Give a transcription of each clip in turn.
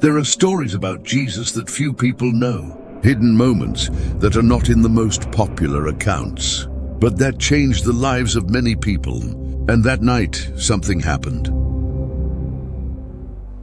There are stories about Jesus that few people know, hidden moments that are not in the most popular accounts, but that changed the lives of many people. And that night, something happened.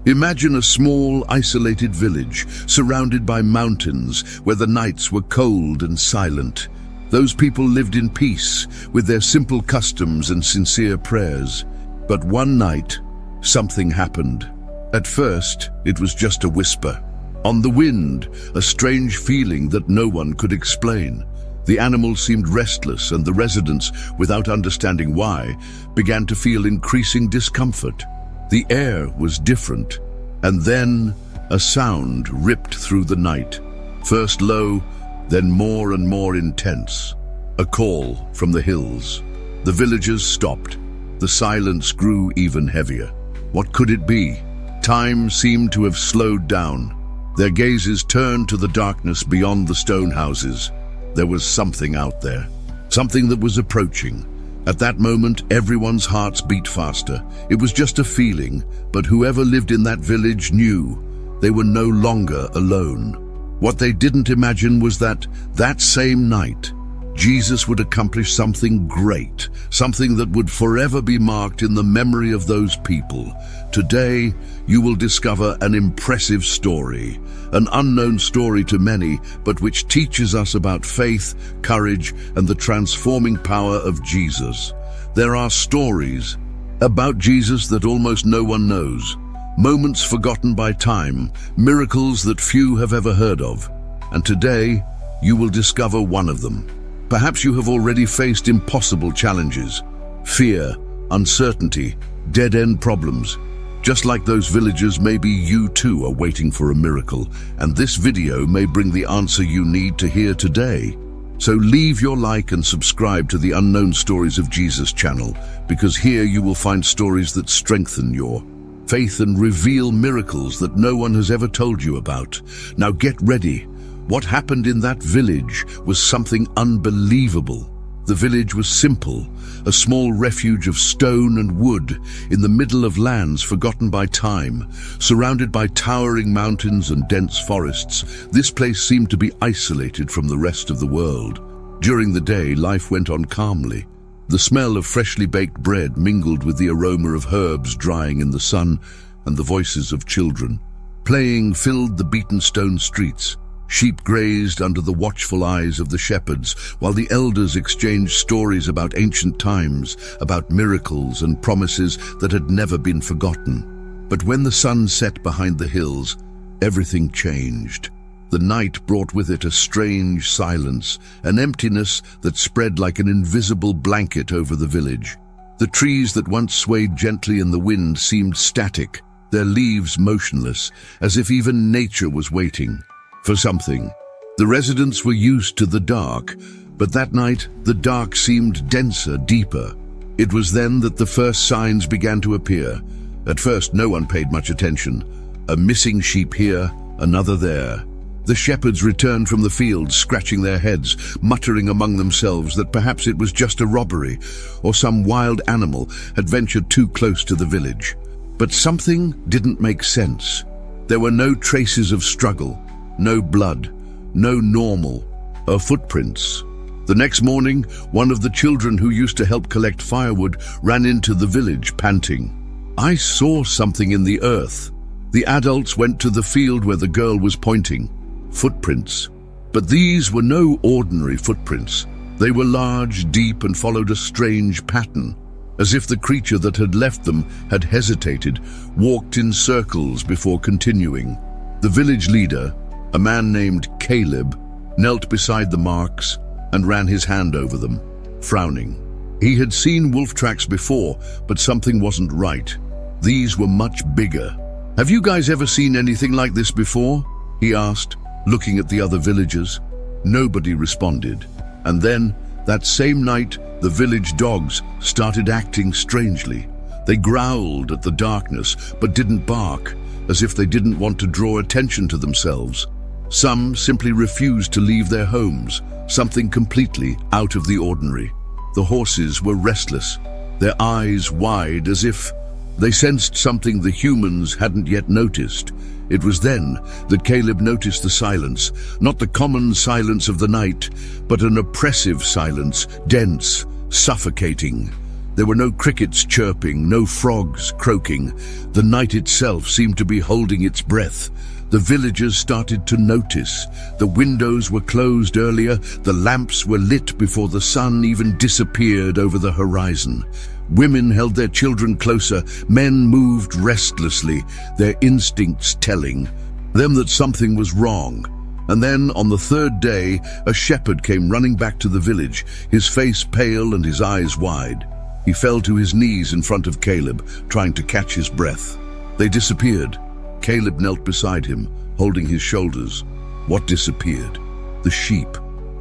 Imagine a small, isolated village surrounded by mountains where the nights were cold and silent. Those people lived in peace with their simple customs and sincere prayers. But one night, something happened. At first, it was just a whisper. On the wind, a strange feeling that no one could explain. The animals seemed restless, and the residents, without understanding why, began to feel increasing discomfort. The air was different, and then a sound ripped through the night. First low, then more and more intense. A call from the hills. The villagers stopped. The silence grew even heavier. What could it be? Time seemed to have slowed down. Their gazes turned to the darkness beyond the stone houses. There was something out there, something that was approaching. At that moment, everyone's hearts beat faster. It was just a feeling, but whoever lived in that village knew they were no longer alone. What they didn't imagine was that same night, Jesus would accomplish something great, something that would forever be marked in the memory of those people. Today, you will discover an impressive story, an unknown story to many, but which teaches us about faith, courage, and the transforming power of Jesus. There are stories about Jesus that almost no one knows, moments forgotten by time, miracles that few have ever heard of. And today, you will discover one of them. Perhaps you have already faced impossible challenges, fear, uncertainty, dead-end problems. Just like those villagers, maybe you too are waiting for a miracle, and this video may bring the answer you need to hear today. So leave your like and subscribe to the Unknown Stories of Jesus channel, because here you will find stories that strengthen your faith and reveal miracles that no one has ever told you about. Now get ready. What happened in that village was something unbelievable. The village was simple, a small refuge of stone and wood in the middle of lands forgotten by time, surrounded by towering mountains and dense forests. This place seemed to be isolated from the rest of the world. During the day, life went on calmly. The smell of freshly baked bread mingled with the aroma of herbs drying in the sun, and the voices of children playing filled the beaten stone streets. Sheep grazed under the watchful eyes of the shepherds, while the elders exchanged stories about ancient times, about miracles and promises that had never been forgotten. But when the sun set behind the hills, everything changed. The night brought with it a strange silence, an emptiness that spread like an invisible blanket over the village. The trees that once swayed gently in the wind seemed static, their leaves motionless, as if even nature was waiting for something. The residents were used to the dark, but that night the dark seemed denser, deeper. It was then that the first signs began to appear. At first no one paid much attention. A missing sheep here, another there. The shepherds returned from the fields, scratching their heads, muttering among themselves that perhaps it was just a robbery, or some wild animal had ventured too close to the village. But something didn't make sense. There were no traces of struggle, no blood, no normal, or footprints. The next morning, one of the children who used to help collect firewood ran into the village, panting. "I saw something in the earth." The adults went to the field where the girl was pointing. Footprints. But these were no ordinary footprints. They were large, deep, and followed a strange pattern, as if the creature that had left them had hesitated, walked in circles before continuing. The village leader, a man named Caleb, knelt beside the marks and ran his hand over them, frowning. He had seen wolf tracks before, but something wasn't right. These were much bigger. "Have you guys ever seen anything like this before?" he asked, looking at the other villagers. Nobody responded. And then, that same night, the village dogs started acting strangely. They growled at the darkness, but didn't bark, as if they didn't want to draw attention to themselves. Some simply refused to leave their homes, something completely out of the ordinary. The horses were restless, their eyes wide as if They sensed something the humans hadn't yet noticed. It was then that Caleb noticed the silence, not the common silence of the night, but an oppressive silence, dense, suffocating. There were no crickets chirping, no frogs croaking. The night itself seemed to be holding its breath. The villagers started to notice. The windows were closed earlier, the lamps were lit before the sun even disappeared over the horizon. Women held their children closer, men moved restlessly, their instincts telling them that something was wrong. And then, on the third day, a shepherd came running back to the village, his face pale and his eyes wide. He fell to his knees in front of Caleb, trying to catch his breath. They disappeared. Caleb knelt beside him, holding his shoulders. What disappeared? The sheep,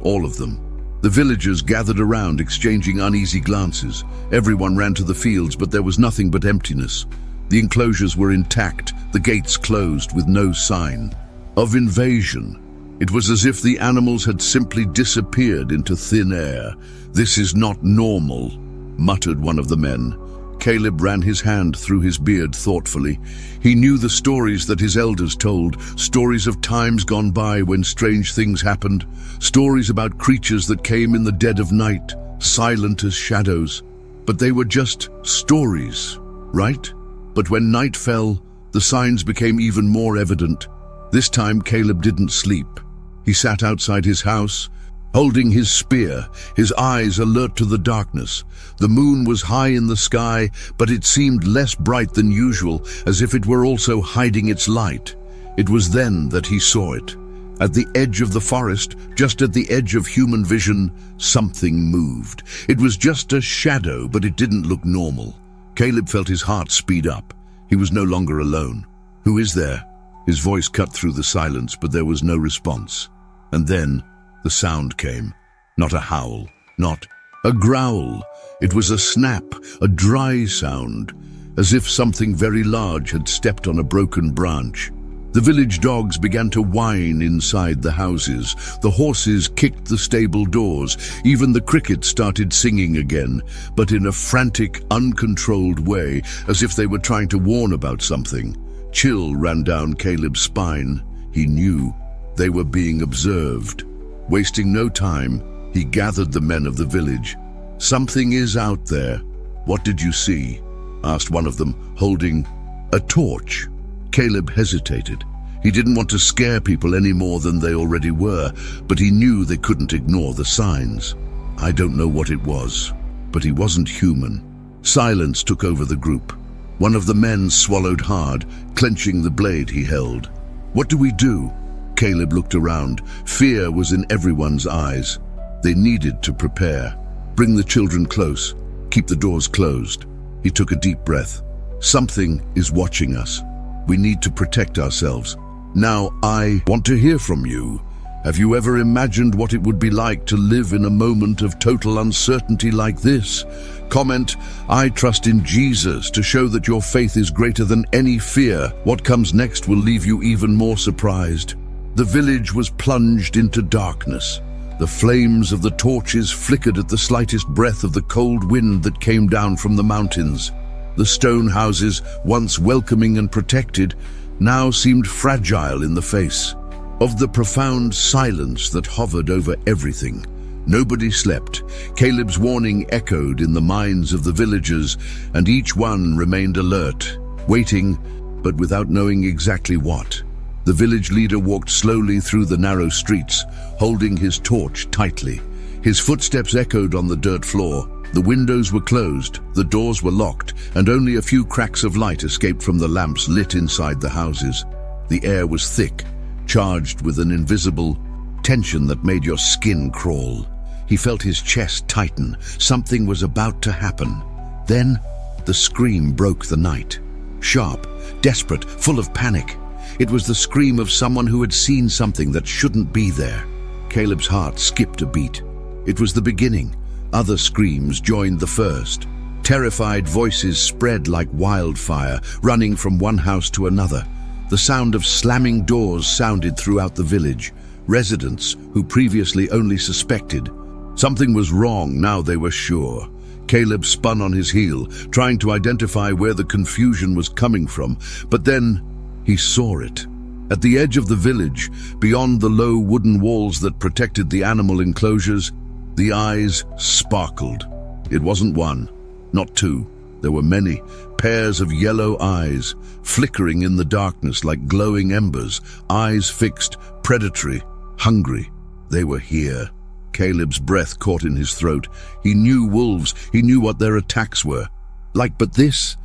all of them. The villagers gathered around, exchanging uneasy glances. Everyone ran to the fields, but there was nothing but emptiness. The enclosures were intact, the gates closed, with no sign of invasion. It was as if the animals had simply disappeared into thin air. "This is not normal," muttered one of the men. Caleb ran his hand through his beard thoughtfully. He knew the stories that his elders told, stories of times gone by when strange things happened, stories about creatures that came in the dead of night, silent as shadows. But they were just stories, right? But when night fell, the signs became even more evident. This time Caleb didn't sleep. He sat outside his house, holding his spear, his eyes alert to the darkness. The moon was high in the sky, but it seemed less bright than usual, as if it were also hiding its light. It was then that he saw it. At the edge of the forest, just at the edge of human vision, something moved. It was just a shadow, but it didn't look normal. Caleb felt his heart speed up. He was no longer alone. "Who is there?" His voice cut through the silence, but there was no response. And then the sound came. Not a howl, not a growl. It was a snap, a dry sound, as if something very large had stepped on a broken branch. The village dogs began to whine inside the houses. The horses kicked the stable doors. Even the crickets started singing again, but in a frantic, uncontrolled way, as if they were trying to warn about something. Chill ran down Caleb's spine. He knew they were being observed. Wasting no time, he gathered the men of the village. "Something is out there." "What did you see?" asked one of them, holding a torch. Caleb hesitated. He didn't want to scare people any more than they already were, but he knew they couldn't ignore the signs. "I don't know what it was, but he wasn't human." Silence took over the group. One of the men swallowed hard, clenching the blade he held. "What do we do?" Caleb looked around. Fear was in everyone's eyes. They needed to prepare. "Bring the children close. Keep the doors closed." He took a deep breath. "Something is watching us. We need to protect ourselves. Now I want to hear from you. Have you ever imagined what it would be like to live in a moment of total uncertainty like this? Comment, "I trust in Jesus," to show that your faith is greater than any fear. What comes next will leave you even more surprised. The village was plunged into darkness. The flames of the torches flickered at the slightest breath of the cold wind that came down from the mountains. The stone houses, once welcoming and protected, now seemed fragile in the face of the profound silence that hovered over everything. Nobody slept. Caleb's warning echoed in the minds of the villagers, and each one remained alert, waiting, but without knowing exactly what. The village leader walked slowly through the narrow streets, holding his torch tightly. His footsteps echoed on the dirt floor. The windows were closed, the doors were locked, and only a few cracks of light escaped from the lamps lit inside the houses. The air was thick, charged with an invisible tension that made your skin crawl. He felt his chest tighten. Something was about to happen. Then, the scream broke the night. Sharp, desperate, full of panic. It was the scream of someone who had seen something that shouldn't be there. Caleb's heart skipped a beat. It was the beginning. Other screams joined the first. Terrified voices spread like wildfire, running from one house to another. The sound of slamming doors sounded throughout the village. Residents, who previously only suspected something was wrong, now they were sure. Caleb spun on his heel, trying to identify where the confusion was coming from, but then he saw it. At the edge of the village, beyond the low wooden walls that protected the animal enclosures, the eyes sparkled. It wasn't one, not two. There were many, pairs of yellow eyes, flickering in the darkness like glowing embers, eyes fixed, predatory, hungry. They were here. Caleb's breath caught in his throat. He knew wolves. He knew what their attacks were. But this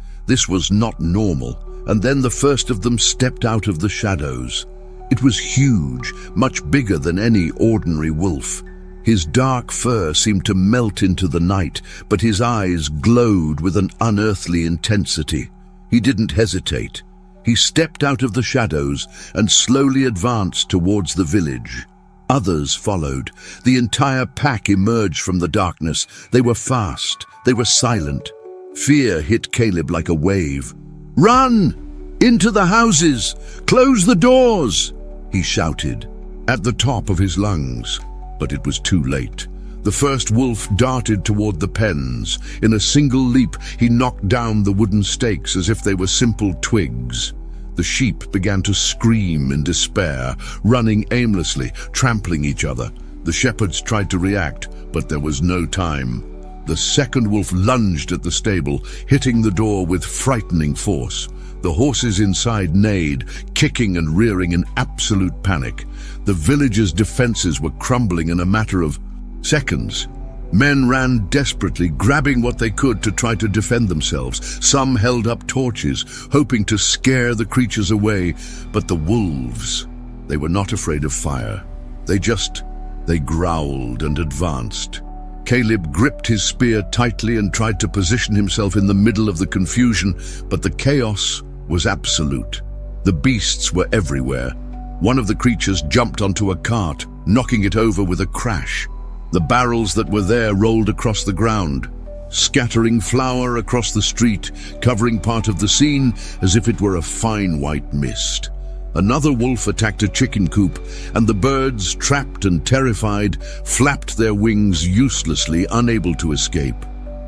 was not normal. And then the first of them stepped out of the shadows. It was huge, much bigger than any ordinary wolf. His dark fur seemed to melt into the night, but his eyes glowed with an unearthly intensity. He didn't hesitate. He stepped out of the shadows and slowly advanced towards the village. Others followed. The entire pack emerged from the darkness. They were fast. They were silent. Fear hit Caleb like a wave. "Run! Into the houses! Close the doors!" he shouted at the top of his lungs. But it was too late. The first wolf darted toward the pens. In a single leap, he knocked down the wooden stakes as if they were simple twigs. The sheep began to scream in despair, running aimlessly, trampling each other. The shepherds tried to react, but there was no time. The second wolf lunged at the stable, hitting the door with frightening force. The horses inside neighed, kicking and rearing in absolute panic. The village's defenses were crumbling in a matter of seconds. Men ran desperately, grabbing what they could to try to defend themselves. Some held up torches, hoping to scare the creatures away. But the wolves, they were not afraid of fire. They growled and advanced. Caleb gripped his spear tightly and tried to position himself in the middle of the confusion, but the chaos was absolute. The beasts were everywhere. One of the creatures jumped onto a cart, knocking it over with a crash. The barrels that were there rolled across the ground, scattering flour across the street, covering part of the scene as if it were a fine white mist. Another wolf attacked a chicken coop, and the birds, trapped and terrified, flapped their wings uselessly, unable to escape.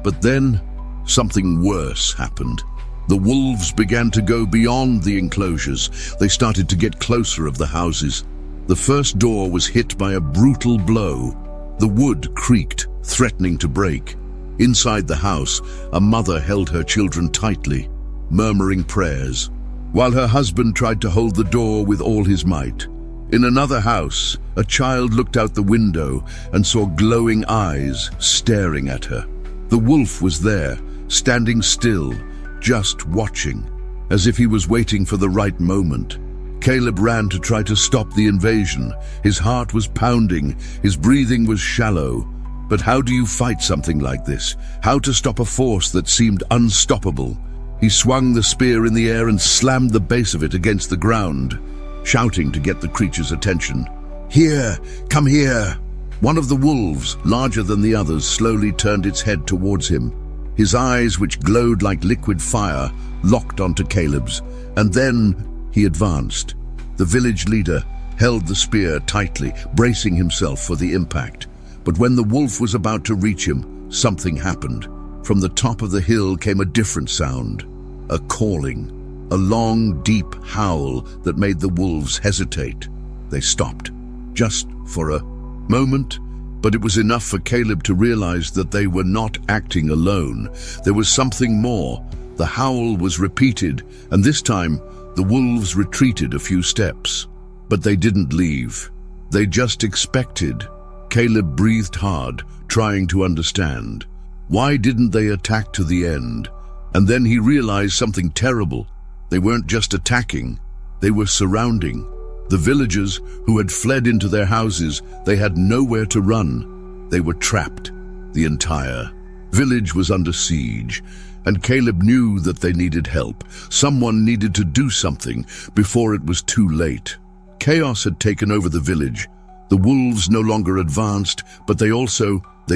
But then, something worse happened. The wolves began to go beyond the enclosures. They started to get closer of the houses. The first door was hit by a brutal blow. The wood creaked, threatening to break. Inside the house, a mother held her children tightly, murmuring prayers, while her husband tried to hold the door with all his might. In another house, a child looked out the window and saw glowing eyes staring at her. The wolf was there, standing still, just watching, as if he was waiting for the right moment. Caleb ran to try to stop the invasion. His heart was pounding, his breathing was shallow. But how do you fight something like this? How to stop a force that seemed unstoppable? He swung the spear in the air and slammed the base of it against the ground, shouting to get the creature's attention. "Here! Come here!" One of the wolves, larger than the others, slowly turned its head towards him. His eyes, which glowed like liquid fire, locked onto Caleb's, and then he advanced. The village leader held the spear tightly, bracing himself for the impact. But when the wolf was about to reach him, something happened. From the top of the hill came a different sound, a calling, a long, deep howl that made the wolves hesitate. They stopped, just for a moment, but it was enough for Caleb to realize that they were not acting alone. There was something more. The howl was repeated, and this time, the wolves retreated a few steps. But they didn't leave. They just expected. Caleb breathed hard, trying to understand. Why didn't they attack to the end? And then he realized something terrible. They weren't just attacking, they were surrounding. The villagers who had fled into their houses, they had nowhere to run. They were trapped. The entire village was under siege, and Caleb knew that they needed help. Someone needed to do something before it was too late. Chaos had taken over the village. The wolves no longer advanced, but they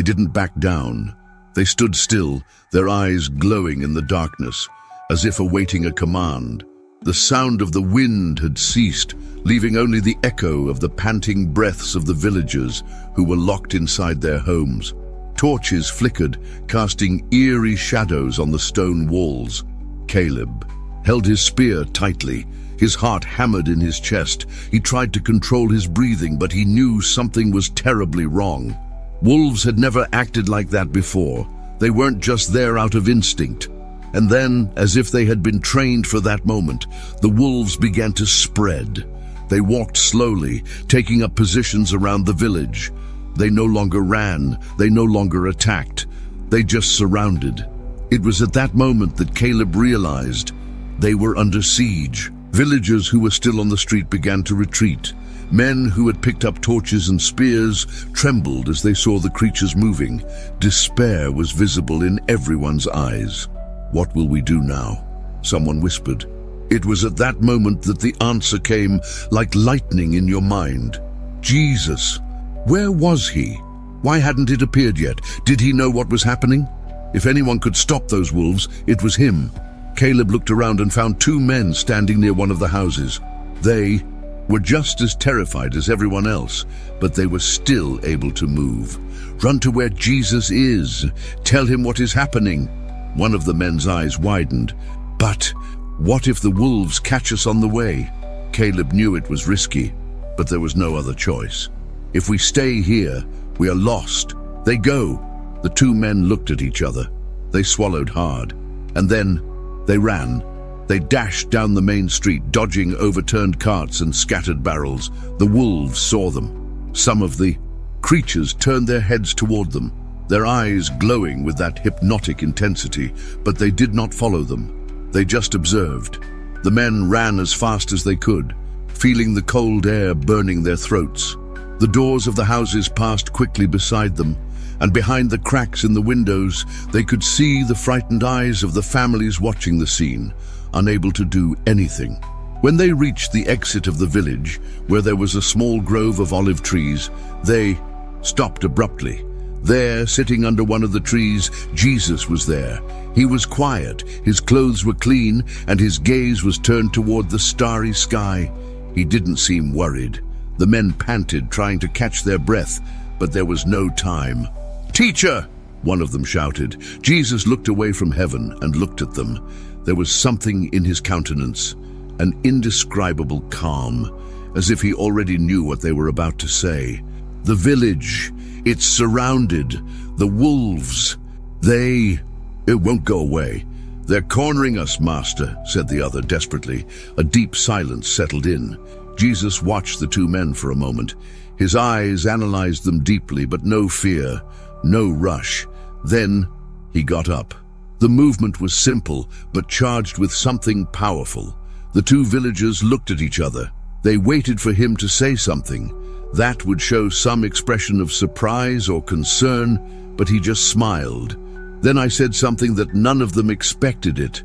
didn't back down. They stood still, their eyes glowing in the darkness, as if awaiting a command. The sound of the wind had ceased, leaving only the echo of the panting breaths of the villagers who were locked inside their homes. Torches flickered, casting eerie shadows on the stone walls. Caleb held his spear tightly, his heart hammered in his chest. He tried to control his breathing, but he knew something was terribly wrong. Wolves had never acted like that before. They weren't just there out of instinct. And then, as if they had been trained for that moment, the wolves began to spread. They walked slowly, taking up positions around the village. They no longer ran, they no longer attacked. They just surrounded. It was at that moment that Caleb realized they were under siege. Villagers who were still on the street began to retreat. Men who had picked up torches and spears trembled as they saw the creatures moving. Despair was visible in everyone's eyes. "What will we do now?" someone whispered. It was at that moment that the answer came like lightning in your mind. Jesus. Where was he? Why hadn't it appeared yet? Did he know what was happening? If anyone could stop those wolves, it was him. Caleb looked around and found two men standing near one of the houses. They were just as terrified as everyone else, but they were still able to move. "Run to where Jesus is. Tell him what is happening." One of the men's eyes widened. "But what if the wolves catch us on the way?" Caleb knew it was risky, but there was no other choice. "If we stay here, we are lost." "They go." The two men looked at each other. They swallowed hard. And then they ran. They dashed down the main street, dodging overturned carts and scattered barrels. The wolves saw them. Some of the creatures turned their heads toward them, their eyes glowing with that hypnotic intensity, but they did not follow them. They just observed. The men ran as fast as they could, feeling the cold air burning their throats. The doors of the houses passed quickly beside them, and behind the cracks in the windows, they could see the frightened eyes of the families watching the scene, unable to do anything. When they reached the exit of the village, where there was a small grove of olive trees, they stopped abruptly. There, sitting under one of the trees, Jesus was there. He was quiet, his clothes were clean, and his gaze was turned toward the starry sky. He didn't seem worried. The men panted, trying to catch their breath, but there was no time. "Teacher!" one of them shouted. Jesus looked away from heaven and looked at them. There was something in his countenance, an indescribable calm, as if he already knew what they were about to say. "The village, it's surrounded. The wolves, it won't go away. They're cornering us, Master," said the other desperately. A deep silence settled in. Jesus watched the two men for a moment. His eyes analyzed them deeply, but no fear, no rush. Then he got up. The movement was simple, but charged with something powerful. The two villagers looked at each other. They waited for him to say something. That would show some expression of surprise or concern, but he just smiled. Then I said something that none of them expected it.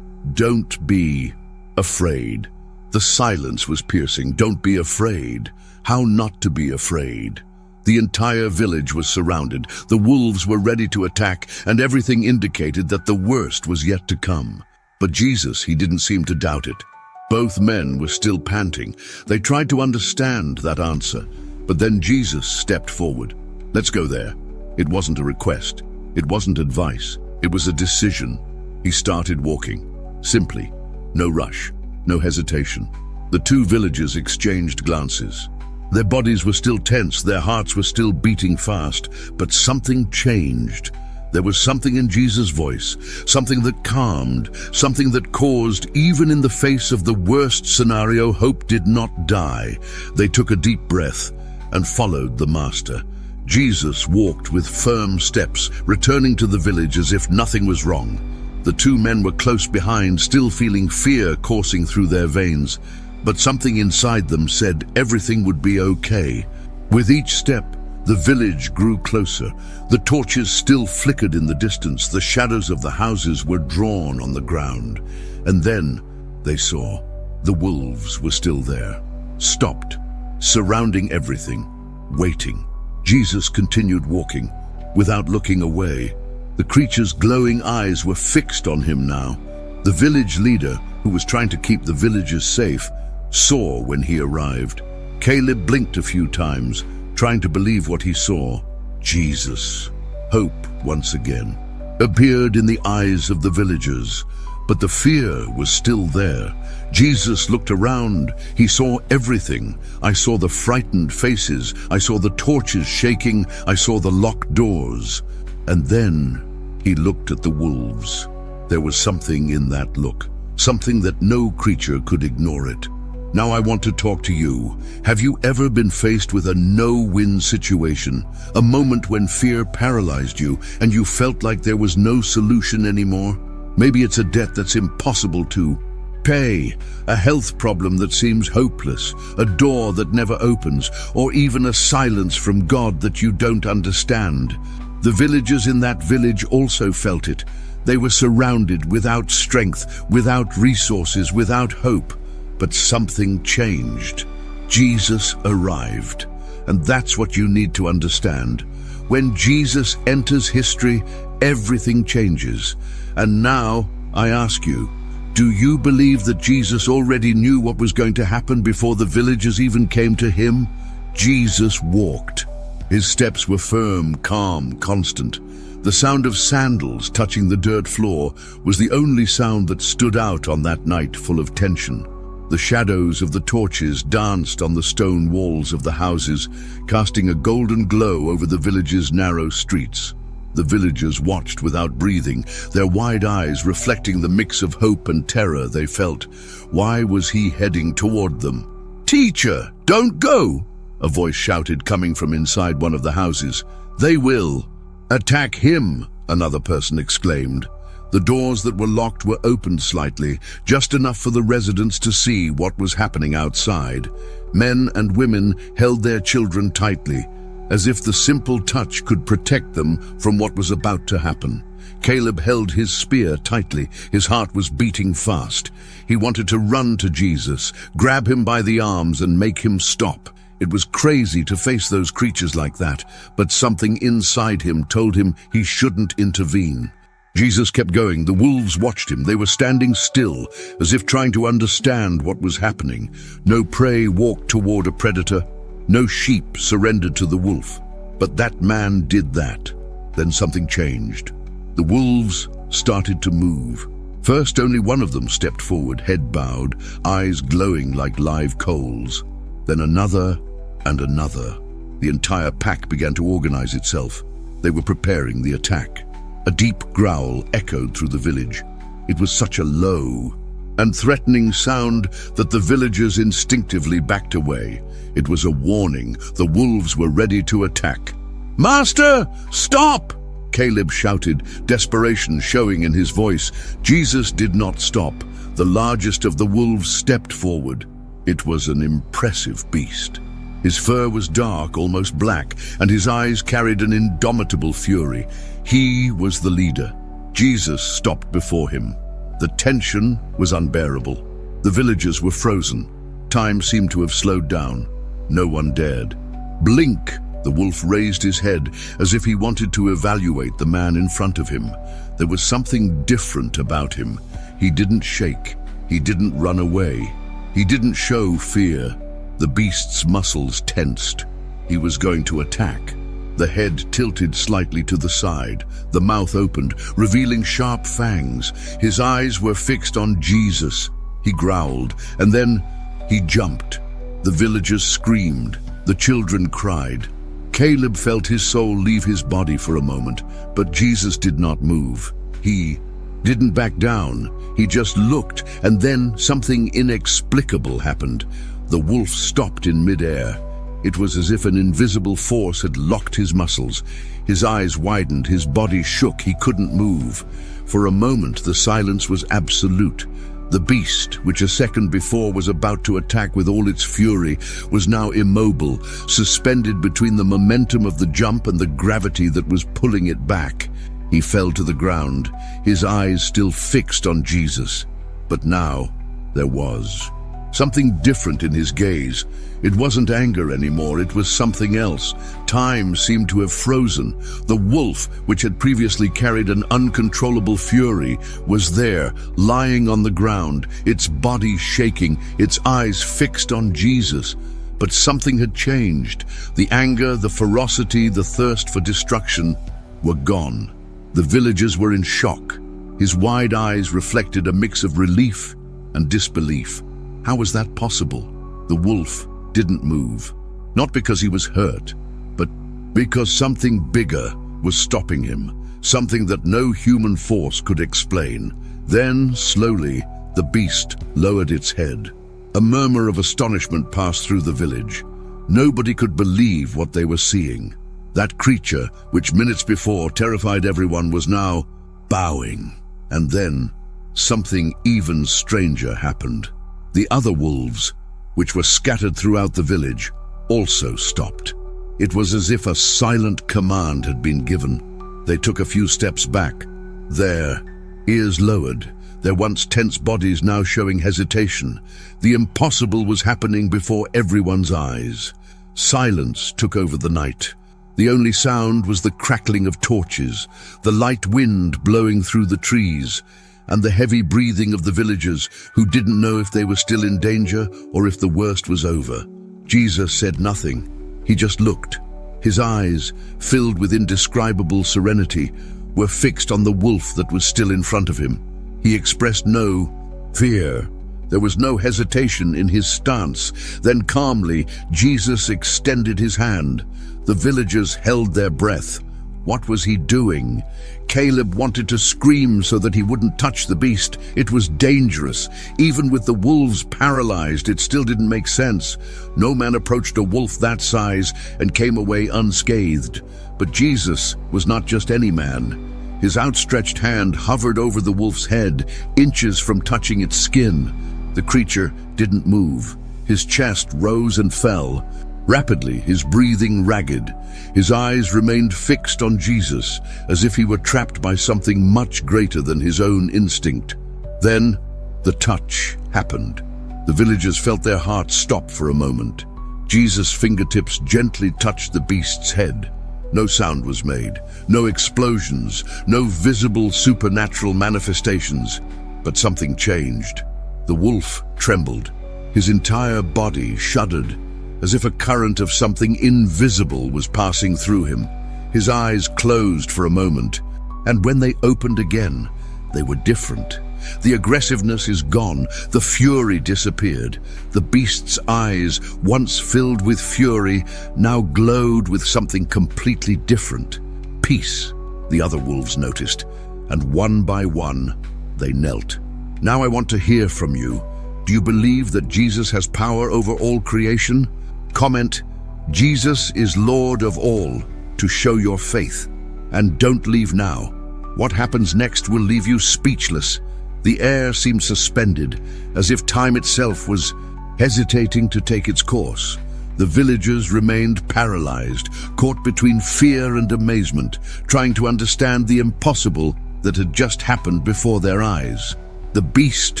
"Don't be afraid." The silence was piercing. Don't be afraid. How not to be afraid? The entire village was surrounded. The wolves were ready to attack, and everything indicated that the worst was yet to come. But Jesus, he didn't seem to doubt it. Both men were still panting. They tried to understand that answer, but then Jesus stepped forward. "Let's go there." It wasn't a request. It wasn't advice. It was a decision. He started walking. Simply. No rush. No hesitation. The two villagers exchanged glances. Their bodies were still tense, their hearts were still beating fast, but something changed. There was something in Jesus' voice, something that calmed, something that caused, even in the face of the worst scenario, hope did not die. They took a deep breath and followed the Master. Jesus walked with firm steps, returning to the village as if nothing was wrong. The two men were close behind, still feeling fear coursing through their veins, but something inside them said everything would be okay. With each step, the village grew closer. The torches still flickered in the distance. The shadows of the houses were drawn on the ground. And then they saw the wolves were still there, stopped, surrounding everything, waiting. Jesus continued walking, without looking away. The creature's glowing eyes were fixed on him now. The village leader, who was trying to keep the villagers safe, saw when he arrived. Caleb blinked a few times, trying to believe what he saw. Jesus. hope once again appeared in the eyes of the villagers, but the fear was still there. Jesus looked around. He saw everything. I saw the frightened faces. I saw the torches shaking. I saw the locked doors. And then he looked at the wolves. There was something in that look, something that no creature could ignore it. Now I want to talk to you. Have you ever been faced with a no-win situation? A moment when fear paralyzed you and you felt like there was no solution anymore? Maybe it's a debt that's impossible to pay, a health problem that seems hopeless, a door that never opens, or even a silence from God that you don't understand. The villagers in that village also felt it. They were surrounded, without strength, without resources, without hope. But something changed. Jesus arrived. And that's what you need to understand. When Jesus enters history, everything changes. And now, I ask you, do you believe that Jesus already knew what was going to happen before the villagers even came to him? Jesus walked. His steps were firm, calm, constant. The sound of sandals touching the dirt floor was the only sound that stood out on that night full of tension. The shadows of the torches danced on the stone walls of the houses, casting a golden glow over the village's narrow streets. The villagers watched without breathing, their wide eyes reflecting the mix of hope and terror they felt. Why was he heading toward them? "Teacher, don't go!" a voice shouted, coming from inside one of the houses. "They will." "Attack him," another person exclaimed. The doors that were locked were opened slightly, just enough for the residents to see what was happening outside. Men and women held their children tightly, as if the simple touch could protect them from what was about to happen. Caleb held his spear tightly. His heart was beating fast. He wanted to run to Jesus, grab him by the arms and make him stop. It was crazy to face those creatures like that, but something inside him told him he shouldn't intervene. Jesus kept going. The wolves watched him. They were standing still, as if trying to understand what was happening. No prey walked toward a predator. No sheep surrendered to the wolf. But that man did that. Then something changed. The wolves started to move. First, only one of them stepped forward, head bowed, eyes glowing like live coals. Then another and another. The entire pack began to organize itself. They were preparing the attack. A deep growl echoed through the village. It was such a low and threatening sound that the villagers instinctively backed away. It was a warning. The wolves were ready to attack. "Master, stop!" Caleb shouted, desperation showing in his voice. Jesus did not stop. The largest of the wolves stepped forward. It was an impressive beast. His fur was dark, almost black, and his eyes carried an indomitable fury. He was the leader. Jesus stopped before him. The tension was unbearable. The villagers were frozen. Time seemed to have slowed down. No one dared. "Blink!" The wolf raised his head as if he wanted to evaluate the man in front of him. There was something different about him. He didn't shake. He didn't run away. He didn't show fear. The beast's muscles tensed. He was going to attack. The head tilted slightly to the side. The mouth opened, revealing sharp fangs. His eyes were fixed on Jesus. He growled, and then he jumped. The villagers screamed. The children cried. Caleb felt his soul leave his body for a moment, but Jesus did not move. He didn't back down. He just looked, and then something inexplicable happened. The wolf stopped in midair. It was as if an invisible force had locked his muscles. His eyes widened, his body shook, he couldn't move. For a moment, the silence was absolute. The beast, which a second before was about to attack with all its fury, was now immobile, suspended between the momentum of the jump and the gravity that was pulling it back. He fell to the ground, his eyes still fixed on Jesus. But now, there was something different in his gaze. It wasn't anger anymore, it was something else. Time seemed to have frozen. The wolf, which had previously carried an uncontrollable fury, was there, lying on the ground, its body shaking, its eyes fixed on Jesus. But something had changed. The anger, the ferocity, the thirst for destruction. were gone. The villagers were in shock. His wide eyes reflected a mix of relief and disbelief. How was that possible? The wolf didn't move, not because he was hurt, but because something bigger was stopping him, something that no human force could explain. Then, slowly, the beast lowered its head. A murmur of astonishment passed through the village. Nobody could believe what they were seeing. That creature, which minutes before terrified everyone, was now bowing. And then, something even stranger happened. The other wolves, which were scattered throughout the village, also stopped. It was as if a silent command had been given. They took a few steps back, their ears lowered, their once tense bodies now showing hesitation. The impossible was happening before everyone's eyes. Silence took over the night. The only sound was the crackling of torches, the light wind blowing through the trees, and the heavy breathing of the villagers who didn't know if they were still in danger or if the worst was over. Jesus said nothing. He just looked. His eyes, filled with indescribable serenity, were fixed on the wolf that was still in front of him. He expressed no fear. There was no hesitation in his stance. Then calmly, Jesus extended his hand. The villagers held their breath. What was he doing? Caleb wanted to scream so that he wouldn't touch the beast. It was dangerous. Even with the wolves paralyzed, it still didn't make sense. No man approached a wolf that size and came away unscathed. But Jesus was not just any man. His outstretched hand hovered over the wolf's head, inches from touching its skin. The creature didn't move. His chest rose and fell. Rapidly, his breathing ragged. His eyes remained fixed on Jesus, as if he were trapped by something much greater than his own instinct. Then, the touch happened. The villagers felt their hearts stop for a moment. Jesus' fingertips gently touched the beast's head. No sound was made, no explosions, no visible supernatural manifestations. But something changed. The wolf trembled. His entire body shuddered, as if a current of something invisible was passing through him. His eyes closed for a moment, and when they opened again, they were different. The aggressiveness is gone, the fury disappeared. The beast's eyes, once filled with fury, now glowed with something completely different. Peace, the other wolves noticed, and one by one, they knelt. Now I want to hear from you. Do you believe that Jesus has power over all creation? Comment, Jesus is Lord of all, to show your faith. And don't leave now. What happens next will leave you speechless. The air seemed suspended, as if time itself was hesitating to take its course. The villagers remained paralyzed, caught between fear and amazement, trying to understand the impossible that had just happened before their eyes. The beast,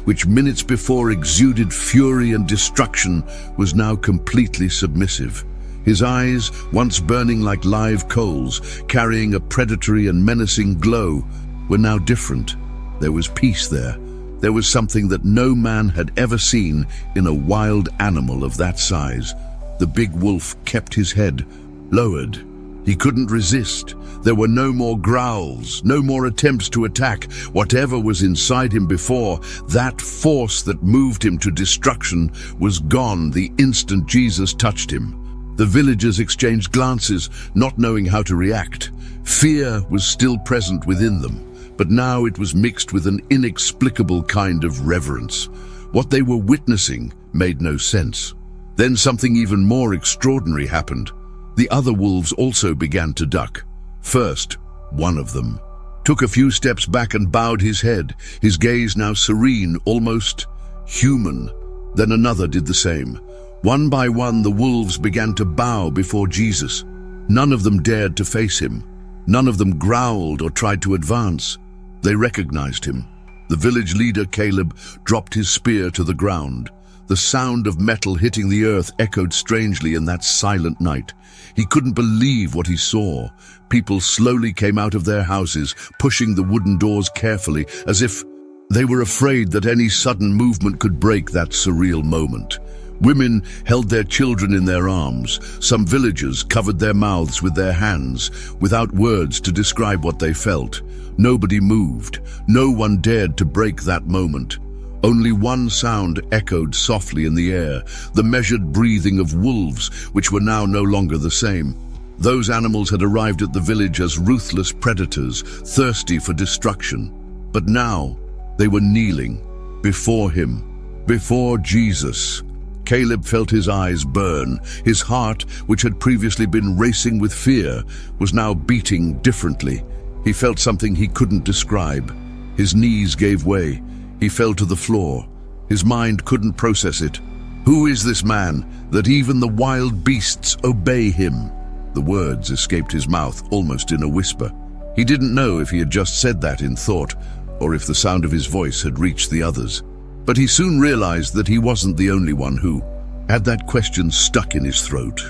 which minutes before exuded fury and destruction, was now completely submissive. His eyes, once burning like live coals, carrying a predatory and menacing glow, were now different. There was peace there. There was something that no man had ever seen in a wild animal of that size. The big wolf kept his head lowered. He couldn't resist. There were no more growls, no more attempts to attack. Whatever was inside him before, that force that moved him to destruction, was gone the instant Jesus touched him. The villagers exchanged glances, not knowing how to react. Fear was still present within them, but now it was mixed with an inexplicable kind of reverence. What they were witnessing made no sense. Then something even more extraordinary happened. The other wolves also began to duck. First, one of them took a few steps back and bowed his head, his gaze now serene, almost human. Then another did the same. One by one, the wolves began to bow before Jesus. None of them dared to face him. None of them growled or tried to advance. They recognized him. The village leader, Caleb, dropped his spear to the ground. The sound of metal hitting the earth echoed strangely in that silent night. He couldn't believe what he saw. People slowly came out of their houses, pushing the wooden doors carefully, as if they were afraid that any sudden movement could break that surreal moment. Women held their children in their arms. Some villagers covered their mouths with their hands, without words to describe what they felt. Nobody moved. No one dared to break that moment. Only one sound echoed softly in the air, the measured breathing of wolves, which were now no longer the same. Those animals had arrived at the village as ruthless predators, thirsty for destruction. But now they were kneeling before him, before Jesus. Caleb felt his eyes burn. His heart, which had previously been racing with fear, was now beating differently. He felt something he couldn't describe. His knees gave way. He fell to the floor. His mind couldn't process it. Who is this man that even the wild beasts obey him? The words escaped his mouth almost in a whisper. He didn't know if he had just said that in thought, or if the sound of his voice had reached the others. But he soon realized that he wasn't the only one who had that question stuck in his throat.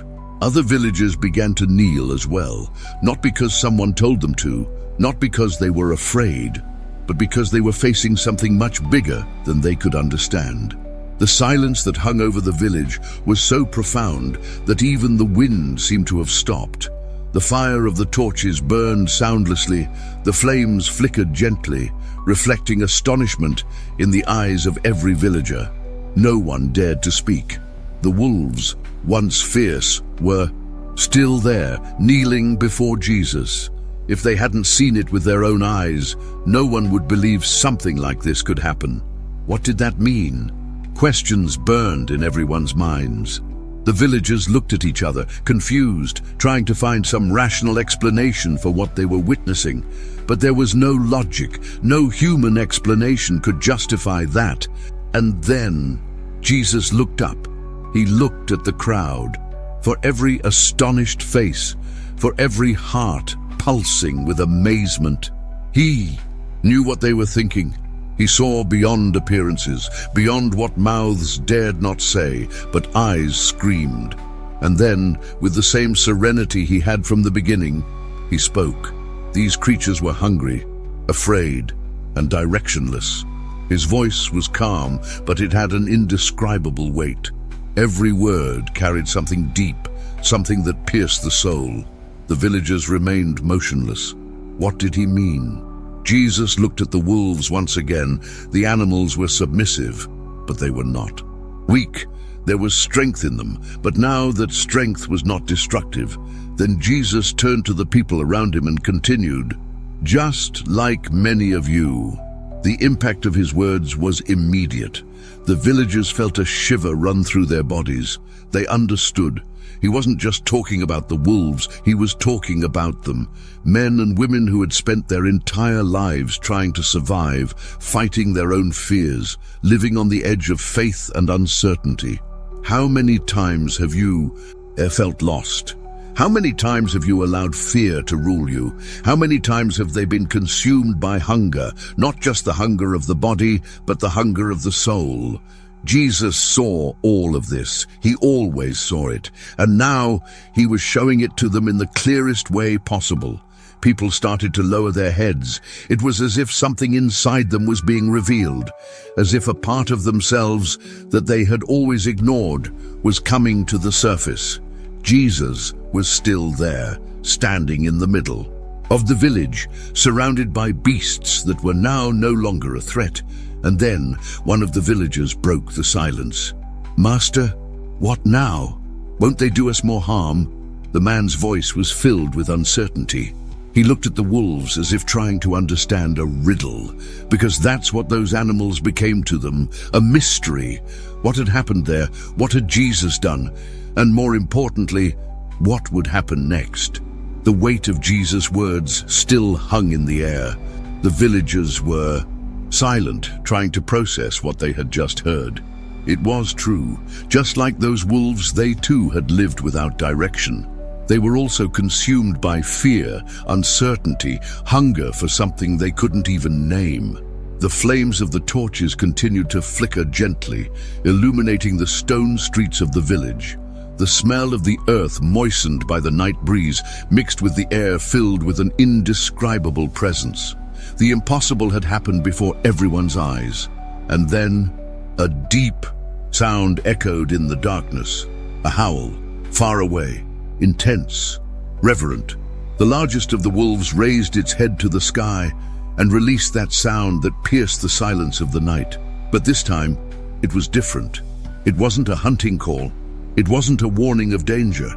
Other villagers began to kneel as well, not because someone told them to, not because they were afraid, but because they were facing something much bigger than they could understand. The silence that hung over the village was so profound that even the wind seemed to have stopped. The fire of the torches burned soundlessly, the flames flickered gently, reflecting astonishment in the eyes of every villager. No one dared to speak. The wolves, once fierce, were still there, kneeling before Jesus. If they hadn't seen it with their own eyes, no one would believe something like this could happen. What did that mean? Questions burned in everyone's minds. The villagers looked at each other, confused, trying to find some rational explanation for what they were witnessing. But there was no logic, no human explanation could justify that. And then Jesus looked up. He looked at the crowd. For every astonished face, for every heart pulsing with amazement, he knew what they were thinking. He saw beyond appearances, beyond what mouths dared not say, but eyes screamed. And then, with the same serenity he had from the beginning, he spoke. These creatures were hungry, afraid, and directionless. His voice was calm, but it had an indescribable weight. Every word carried something deep, something that pierced the soul. The villagers remained motionless. What did he mean? Jesus looked at the wolves once again. The animals were submissive, but they were not. Weak, there was strength in them, but now that strength was not destructive, then Jesus turned to the people around him and continued, "Just like many of you." The impact of his words was immediate. The villagers felt a shiver run through their bodies. They understood. He wasn't just talking about the wolves, he was talking about them. Men and women who had spent their entire lives trying to survive, fighting their own fears, living on the edge of faith and uncertainty. How many times have you felt lost? How many times have you allowed fear to rule you? How many times have they been consumed by hunger, not just the hunger of the body, but the hunger of the soul? Jesus saw all of this. He always saw it. And now he was showing it to them in the clearest way possible. People started to lower their heads. It was as if something inside them was being revealed, as if a part of themselves that they had always ignored was coming to the surface. Jesus was still there, standing in the middle of the village, surrounded by beasts that were now no longer a threat. And then one of the villagers broke the silence. "Master, what now? Won't they do us more harm?" The man's voice was filled with uncertainty. He looked at the wolves as if trying to understand a riddle, because that's what those animals became to them, a mystery. What had happened there? What had Jesus done? And more importantly, what would happen next? The weight of Jesus' words still hung in the air. The villagers were silent, trying to process what they had just heard. It was true. Just like those wolves, they too had lived without direction. They were also consumed by fear, uncertainty, hunger for something they couldn't even name. The flames of the torches continued to flicker gently, illuminating the stone streets of the village. The smell of the earth moistened by the night breeze mixed with the air filled with an indescribable presence. The impossible had happened before everyone's eyes. And then, a deep, Sound echoed in the darkness. A howl, far away, intense, reverent. The largest of the wolves raised its head to the sky and released that sound that pierced the silence of the night. But this time, it was different. It wasn't a hunting call. It wasn't a warning of danger.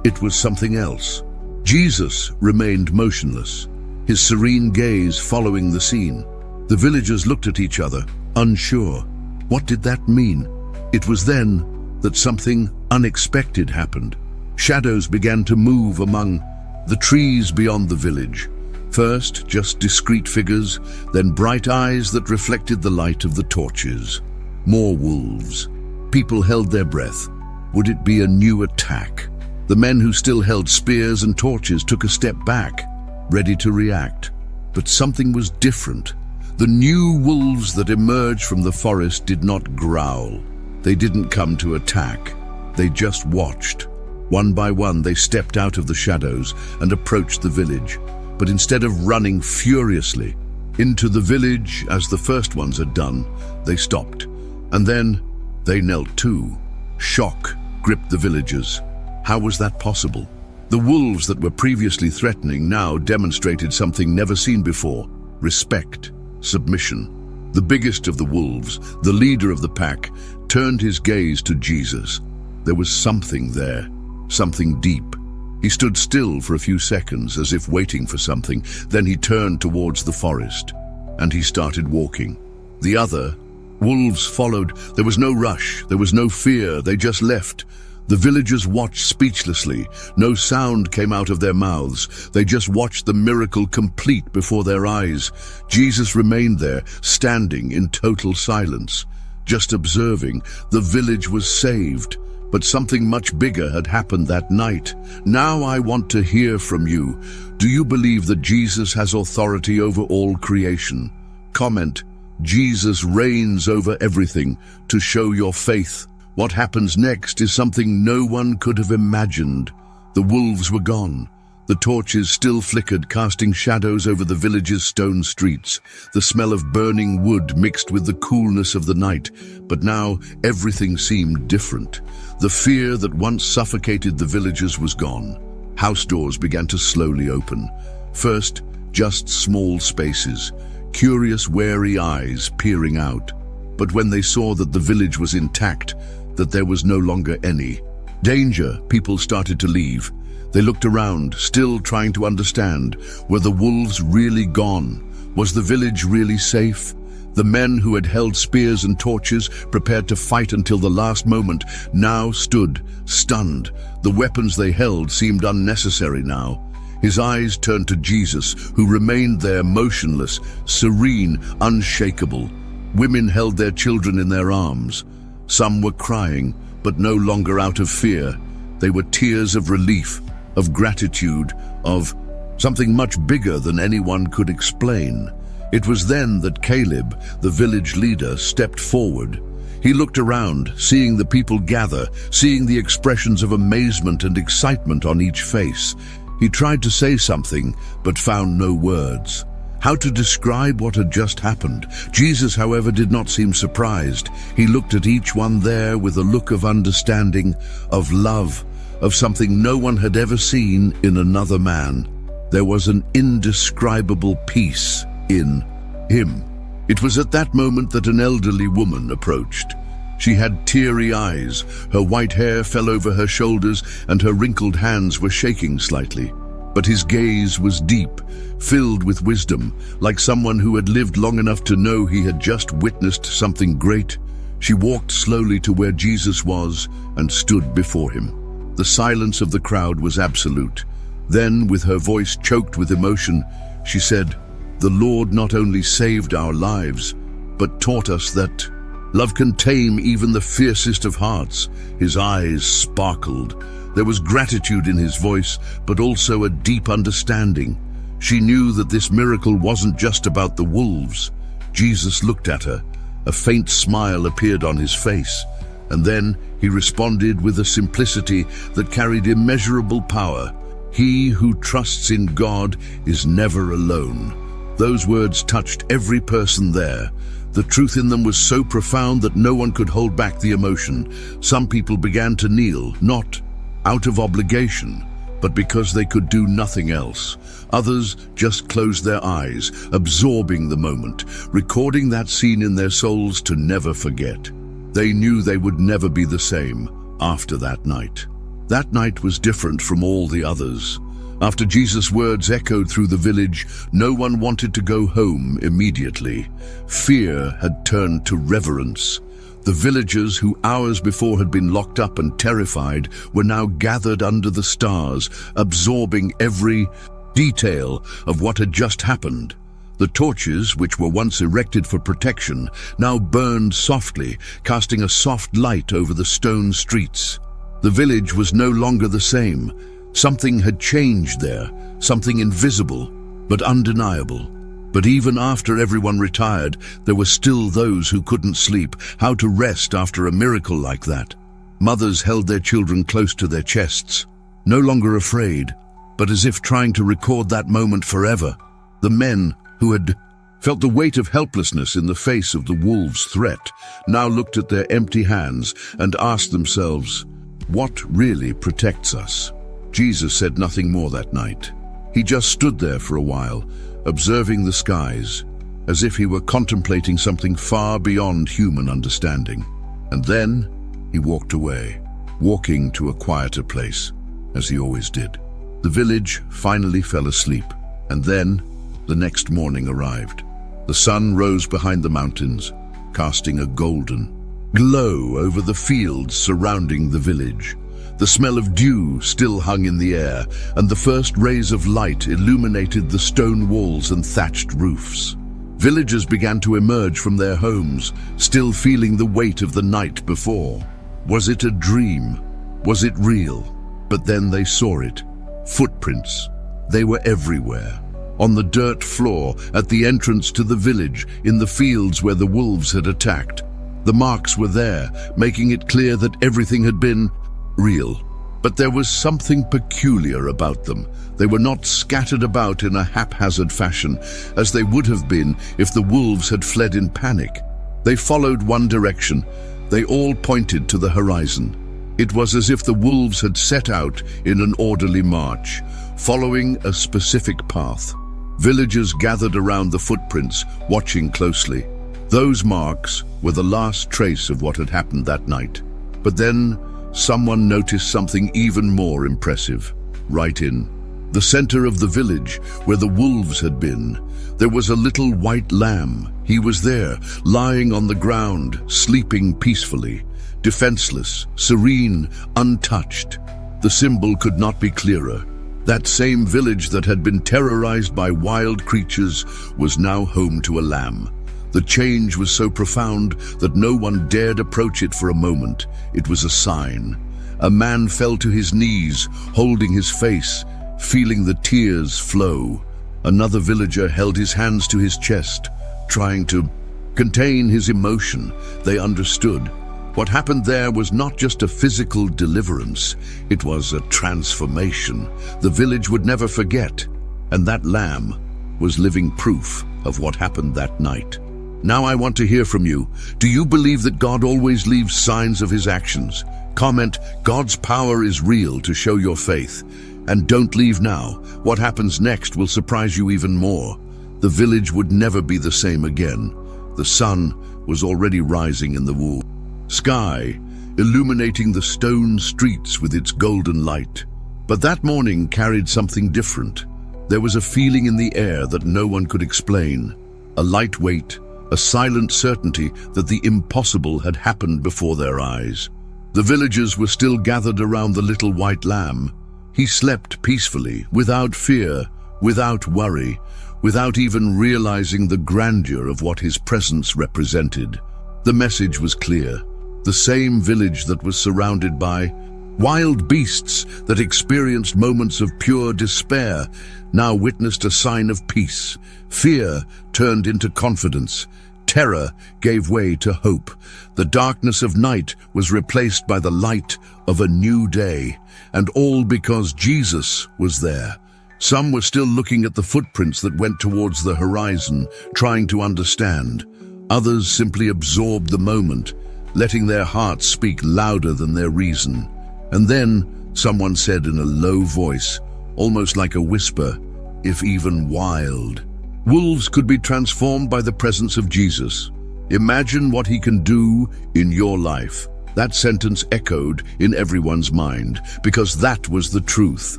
It was something else. Jesus remained motionless, his serene gaze following the scene. The villagers looked at each other, unsure. What did that mean? It was then that something unexpected happened. Shadows began to move among the trees beyond the village. First, just discreet figures, then bright eyes that reflected the light of the torches. More wolves. People held their breath. Would it be a new attack? The men who still held spears and torches took a step back, ready to react. But something was different. The new wolves that emerged from the forest did not growl. They didn't come to attack. They just watched. One by one, they stepped out of the shadows and approached the village. But instead of running furiously into the village as the first ones had done, they stopped. And then they knelt too. Shock gripped the villagers. How was that possible? The wolves that were previously threatening now demonstrated something never seen before: respect, submission. The biggest of the wolves, the leader of the pack, turned his gaze to Jesus. There was something there, something deep. He stood still for a few seconds as if waiting for something. Then he turned towards the forest and he started walking. The other wolves followed. There was no rush, there was no fear, they just left. The villagers watched speechlessly. No sound came out of their mouths. They just watched the miracle complete before their eyes. Jesus remained there, standing in total silence, just observing. The village was saved, but something much bigger had happened that night. Now I want to hear from you. Do you believe that Jesus has authority over all creation? Comment, Jesus reigns over everything, to show your faith. What happens next is something no one could have imagined. The wolves were gone. The torches still flickered, casting shadows over the village's stone streets. The smell of burning wood mixed with the coolness of the night. But now everything seemed different. The fear that once suffocated the villagers was gone. House doors began to slowly open. First, just small spaces, curious, wary eyes peering out. But when they saw that the village was intact, that there was no longer any danger, people started to leave. They looked around, still trying to understand. Were the wolves really gone? Was the village really safe? The men who had held spears and torches, prepared to fight until the last moment, now stood, stunned. The weapons they held seemed unnecessary now. His eyes turned to Jesus, who remained there motionless, serene, unshakable. Women held their children in their arms. Some were crying, but no longer out of fear. They were tears of relief, of gratitude, of something much bigger than anyone could explain. It was then that Caleb, the village leader, stepped forward. He looked around, seeing the people gather, seeing the expressions of amazement and excitement on each face. He tried to say something, but found no words. How to describe what had just happened? Jesus, however, did not seem surprised. He looked at each one there with a look of understanding, of love, of something no one had ever seen in another man. There was an indescribable peace in him. It was at that moment that an elderly woman approached. She had teary eyes, her white hair fell over her shoulders, and her wrinkled hands were shaking slightly. But his gaze was deep, filled with wisdom, like someone who had lived long enough to know he had just witnessed something great. She walked slowly to where Jesus was and stood before him. The silence of the crowd was absolute. Then, with her voice choked with emotion, she said, "The Lord not only saved our lives, but taught us that love can tame even the fiercest of hearts." His eyes sparkled. There was gratitude in his voice, but also a deep understanding. She knew that this miracle wasn't just about the wolves. Jesus looked at her. A faint smile appeared on his face, and then he responded with a simplicity that carried immeasurable power. "He who trusts in God is never alone." Those words touched every person there. The truth in them was so profound that no one could hold back the emotion. Some people began to kneel, not out of obligation, but because they could do nothing else. Others just closed their eyes, absorbing the moment, recording that scene in their souls to never forget. They knew they would never be the same after that night. That night was different from all the others. After Jesus' words echoed through the village, no one wanted to go home immediately. Fear had turned to reverence. The villagers who hours before had been locked up and terrified were now gathered under the stars, absorbing every detail of what had just happened. The torches, which were once erected for protection, now burned softly, casting a soft light over the stone streets. The village was no longer the same. Something had changed there, something invisible, but undeniable. But even after everyone retired, there were still those who couldn't sleep. How to rest after a miracle like that? Mothers held their children close to their chests, no longer afraid, but as if trying to record that moment forever. The men who had felt the weight of helplessness in the face of the wolves' threat now looked at their empty hands and asked themselves, what really protects us? Jesus said nothing more that night. He just stood there for a while, observing the skies, as if he were contemplating something far beyond human understanding. And then he walked away, walking to a quieter place, as he always did. The village finally fell asleep, and then the next morning arrived. The sun rose behind the mountains, casting a golden glow over the fields surrounding the village. The smell of dew still hung in the air, and the first rays of light illuminated the stone walls and thatched roofs. Villagers began to emerge from their homes, still feeling the weight of the night before. Was it a dream? Was it real? But then they saw it. Footprints. They were everywhere. On the dirt floor, at the entrance to the village, in the fields where the wolves had attacked. The marks were there, making it clear that everything had been real. But there was something peculiar about them. They were not scattered about in a haphazard fashion, as they would have been if the wolves had fled in panic. They followed one direction. They all pointed to the horizon. It was as if the wolves had set out in an orderly march, following a specific path. Villagers gathered around the footprints, watching closely. Those marks were the last trace of what had happened that night. But then someone noticed something even more impressive. Right in the center of the village, where the wolves had been, there was a little white lamb. He was there, lying on the ground, sleeping peacefully, defenseless, serene, untouched. The symbol could not be clearer. That same village that had been terrorized by wild creatures was now home to a lamb. The change was so profound that no one dared approach it for a moment. It was a sign. A man fell to his knees, holding his face, feeling the tears flow. Another villager held his hands to his chest, trying to contain his emotion. They understood. What happened there was not just a physical deliverance, it was a transformation the village would never forget. And that lamb was living proof of what happened that night. Now I want to hear from you. Do you believe that God always leaves signs of his actions? Comment, God's power is real, to show your faith. And don't leave now. What happens next will surprise you even more. The village would never be the same again. The sun was already rising in the sky, illuminating the stone streets with its golden light. But that morning carried something different. There was a feeling in the air that no one could explain. A light weight, a silent certainty that the impossible had happened before their eyes. The villagers were still gathered around the little white lamb. He slept peacefully, without fear, without worry, without even realizing the grandeur of what his presence represented. The message was clear. The same village that was surrounded by wild beasts, that experienced moments of pure despair, now witnessed a sign of peace. Fear turned into confidence. Terror gave way to hope. The darkness of night was replaced by the light of a new day, and all because Jesus was there. Some were still looking at the footprints that went towards the horizon, trying to understand. Others simply absorbed the moment, letting their hearts speak louder than their reason. And then someone said in a low voice, almost like a whisper, if even wild, "Wolves could be transformed by the presence of Jesus. Imagine what he can do in your life." That sentence echoed in everyone's mind, because that was the truth.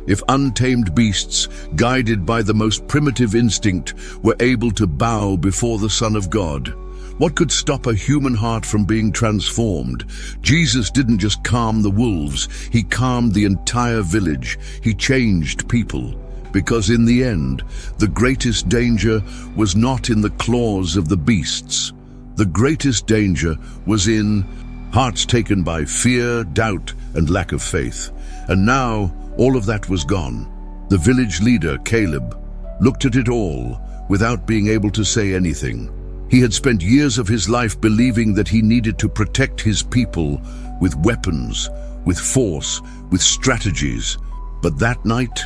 If untamed beasts, guided by the most primitive instinct, were able to bow before the Son of God, what could stop a human heart from being transformed? Jesus didn't just calm the wolves, he calmed the entire village. He changed people. Because in the end, the greatest danger was not in the claws of the beasts. The greatest danger was in hearts taken by fear, doubt, and lack of faith. And now, all of that was gone. The village leader, Caleb, looked at it all without being able to say anything. He had spent years of his life believing that he needed to protect his people with weapons, with force, with strategies. But that night,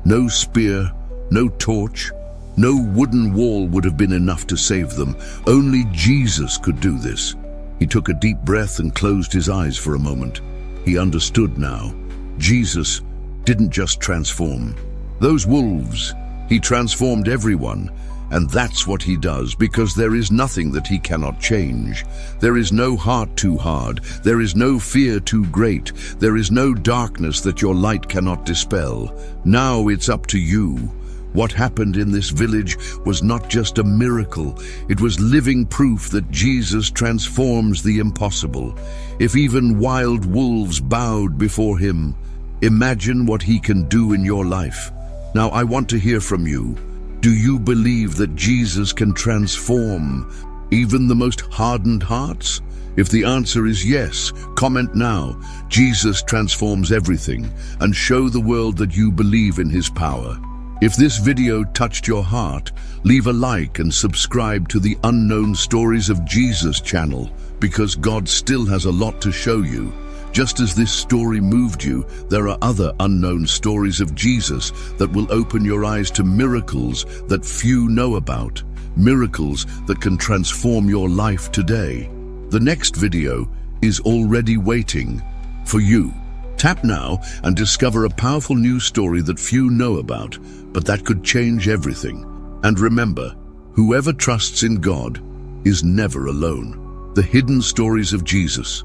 no spear, no torch, no wooden wall would have been enough to save them. Only Jesus could do this. He took a deep breath and closed his eyes for a moment. He understood now. Jesus didn't just transform those wolves. He transformed everyone. And that's what he does, because there is nothing that he cannot change. There is no heart too hard. There is no fear too great. There is no darkness that your light cannot dispel. Now it's up to you. What happened in this village was not just a miracle. It was living proof that Jesus transforms the impossible. If even wild wolves bowed before him, imagine what he can do in your life. Now I want to hear from you. Do you believe that Jesus can transform even the most hardened hearts? If the answer is yes, comment now. Jesus transforms everything, and show the world that you believe in his power. If this video touched your heart, leave a like and subscribe to the Unknown Stories of Jesus channel, because God still has a lot to show you. Just as this story moved you, there are other unknown stories of Jesus that will open your eyes to miracles that few know about, miracles that can transform your life today. The next video is already waiting for you. Tap now and discover a powerful new story that few know about, but that could change everything. And remember, whoever trusts in God is never alone. The Hidden Stories of Jesus.